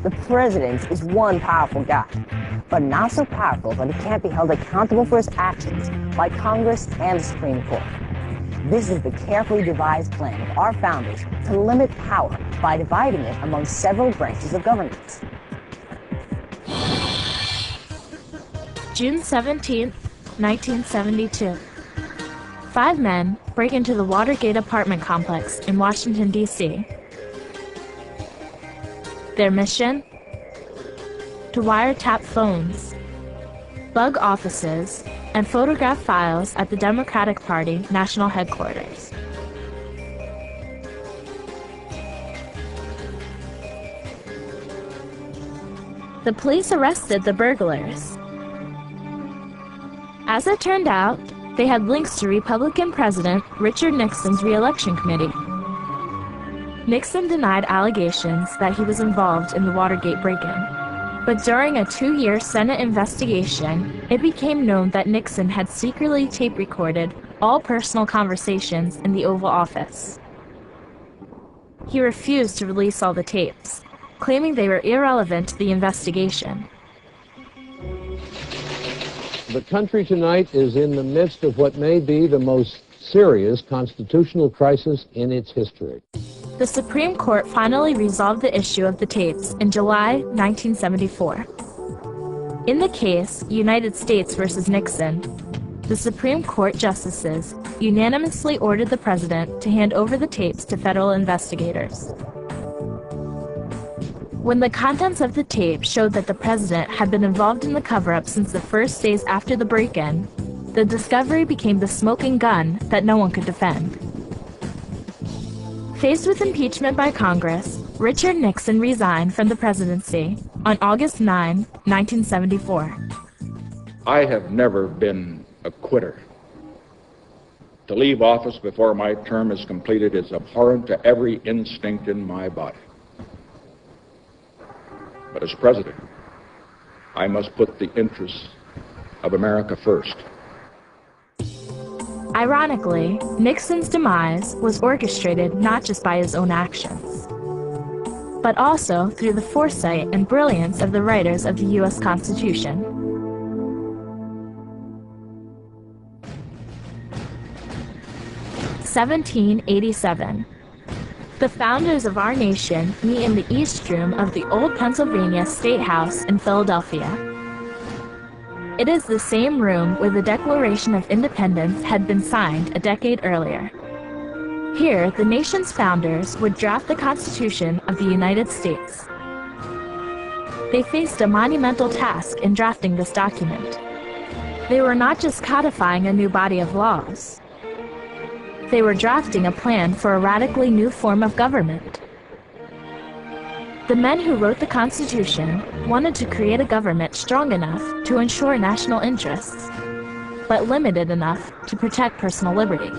The president is one powerful guy, but not so powerful that he can't be held accountable for his actions by Congress and the Supreme Court. This is the carefully devised plan of our founders to limit power by dividing it among several branches of government. June 17, 1972. 5 men break into the Watergate apartment complex in Washington, D.C. Their mission? To wiretap phones, bug offices, and photograph files at the Democratic Party national headquarters. The police arrested the burglars. As it turned out, they had links to Republican President Richard Nixon's re-election committee. Nixon denied allegations that he was involved in the Watergate break-in. But during a 2-year Senate investigation, it became known that Nixon had secretly tape-recorded all personal conversations in the Oval Office. He refused to release all the tapes, claiming they were irrelevant to the investigation. The country tonight is in the midst of what may be the most serious constitutional crisis in its history. The Supreme Court finally resolved the issue of the tapes in July 1974. In the case, United States versus Nixon, the Supreme Court justices unanimously ordered the president to hand over the tapes to federal investigators. When the contents of the tape showed that the president had been involved in the cover-up since the first days after the break-in, the discovery became the smoking gun that no one could defend. Faced with impeachment by Congress, Richard Nixon resigned from the presidency on August 9, 1974. I have never been a quitter. To leave office before my term is completed is abhorrent to every instinct in my body. But as president, I must put the interests of America first. Ironically, Nixon's demise was orchestrated not just by his own actions, but also through the foresight and brilliance of the writers of the U.S. Constitution. (1787). The founders of our nation meet in the East Room of the old Pennsylvania State House in Philadelphia. It is the same room where the Declaration of Independence had been signed a decade earlier. Here, the nation's founders would draft the Constitution of the United States. They faced a monumental task in drafting this document. They were not just codifying a new body of laws. They were drafting a plan for a radically new form of government. The men who wrote the Constitution wanted to create a government strong enough to ensure national interests, but limited enough to protect personal liberty.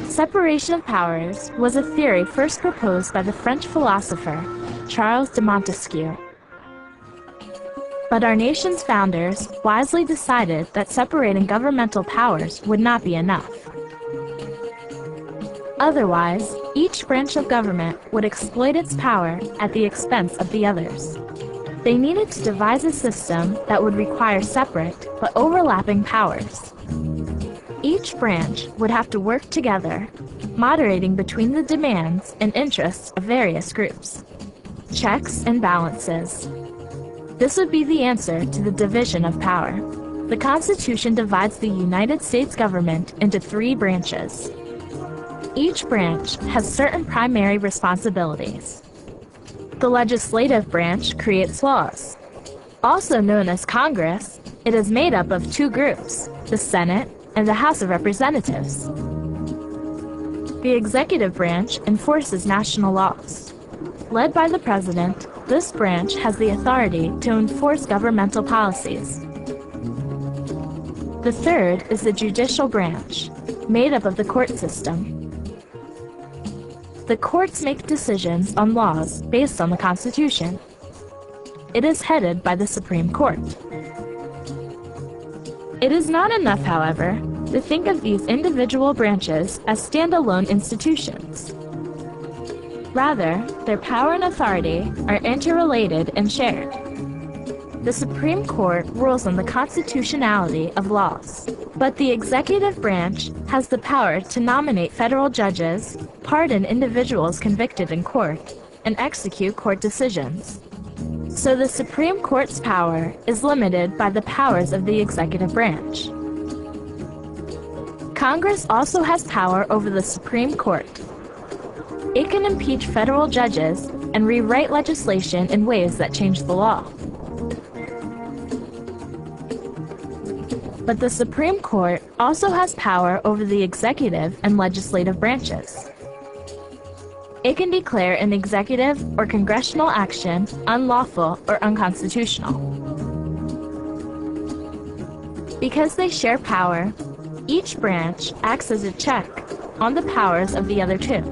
Separation of powers was a theory first proposed by the French philosopher Charles de Montesquieu. But our nation's founders wisely decided that separating governmental powers would not be enough. Otherwise, each branch of government would exploit its power at the expense of the others. They needed to devise a system that would require separate but overlapping powers. Each branch would have to work together, moderating between the demands and interests of various groups. Checks and balances. This would be the answer to the division of power. The Constitution divides the United States government into 3 branches. Each branch has certain primary responsibilities. The legislative branch creates laws. Also known as Congress, it is made up of 2 groups, the Senate and the House of Representatives. The executive branch enforces national laws. Led by the president, this branch has the authority to enforce governmental policies. The third is the judicial branch, made up of the court system. The courts make decisions on laws based on the Constitution. It is headed by the Supreme Court. It is not enough, however, to think of these individual branches as standalone institutions. Rather, their power and authority are interrelated and shared. The Supreme Court rules on the constitutionality of laws, but the executive branch has the power to nominate federal judges, pardon individuals convicted in court, and execute court decisions. So the Supreme Court's power is limited by the powers of the executive branch. Congress also has power over the Supreme Court. It can impeach federal judges and rewrite legislation in ways that change the law. But the Supreme Court also has power over the executive and legislative branches. It can declare an executive or congressional action unlawful or unconstitutional. Because they share power, each branch acts as a check on the powers of the other two.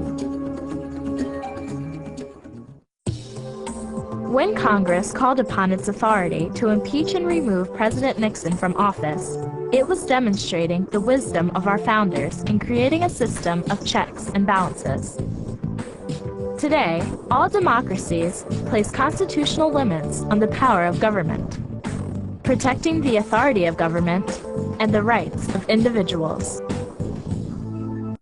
When Congress called upon its authority to impeach and remove President Nixon from office, it was demonstrating the wisdom of our founders in creating a system of checks and balances. Today, all democracies place constitutional limits on the power of government, protecting the authority of government and the rights of individuals.